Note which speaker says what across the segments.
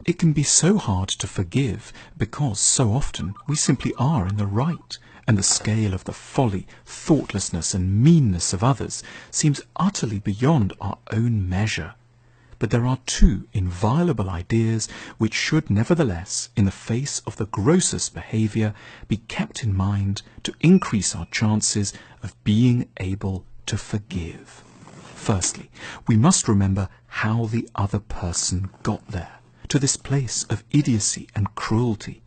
Speaker 1: It can be so hard to forgive because so often we simply are in the right, and the scale of the folly, thoughtlessness and meanness of others seems utterly beyond our own measure. But there are two inviolable ideas which should nevertheless, in the face of the grossest behaviour, be kept in mind to increase our chances of being able to forgive. Firstly, we must remember how the other person got there, to this place of idiocy and cruelty.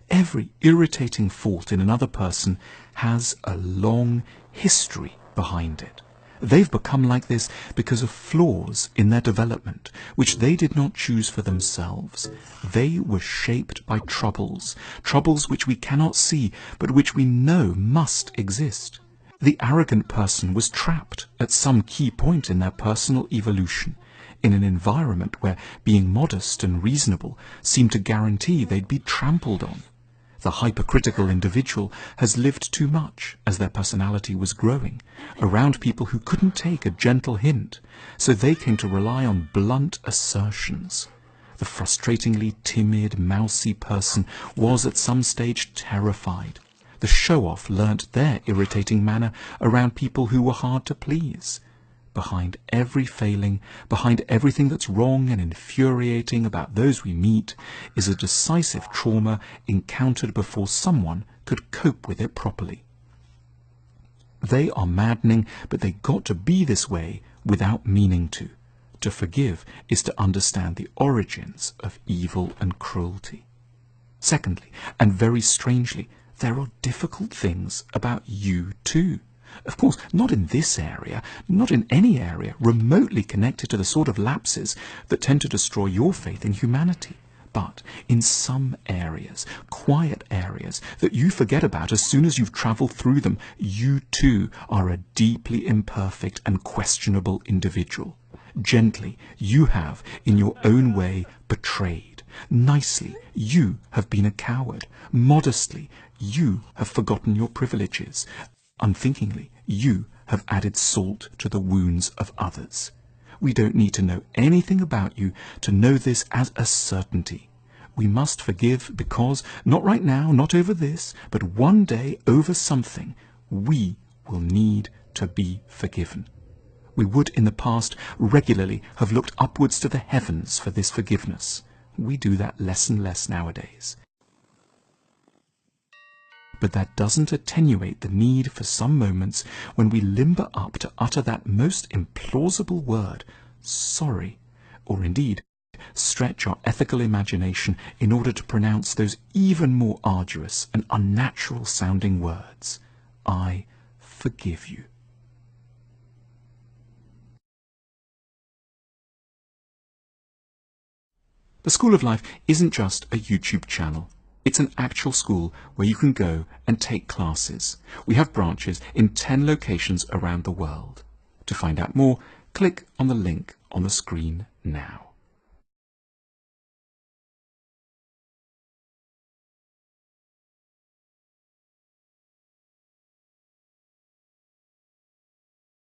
Speaker 1: Every irritating fault in another person has a long history behind it. They've become like this because of flaws in their development, which they did not choose for themselves. They were shaped by troubles which we cannot see, but which we know must exist. The arrogant person was trapped at some key point in their personal evolution, in an environment where being modest and reasonable seemed to guarantee they'd be trampled on. The hypercritical individual has lived too much, as their personality was growing, around people who couldn't take a gentle hint, so they came to rely on blunt assertions. The frustratingly timid, mousy person was at some stage terrified. The show-off learnt their irritating manner around people who were hard to please. Behind every failing, behind everything that's wrong and infuriating about those we meet, is a decisive trauma encountered before someone could cope with it properly. They are maddening, but they got to be this way without meaning to. To forgive is to understand the origins of evil and cruelty. Secondly, and very strangely, there are difficult things about you too. Of course, not in this area, not in any area remotely connected to the sort of lapses that tend to destroy your faith in humanity. But in some areas, quiet areas, that you forget about as soon as you've travelled through them, you too are a deeply imperfect and questionable individual. Gently, you have, in your own way, betrayed. Nicely, you have been a coward. Modestly, you have forgotten your privileges. Unthinkingly, you have added salt to the wounds of others. We don't need to know anything about you to know this as a certainty. We must forgive because, not right now, not over this, but one day over something, we will need to be forgiven. We would in the past regularly have looked upwards to the heavens for this forgiveness. We do that less and less nowadays. But that doesn't attenuate the need for some moments when we limber up to utter that most implausible word, sorry, or indeed stretch our ethical imagination in order to pronounce those even more arduous and unnatural sounding words, I forgive you. The School of Life isn't just a YouTube channel. It's an actual school where you can go and take classes. We have branches in 10 locations around the world. To find out more, click on the link on the screen now.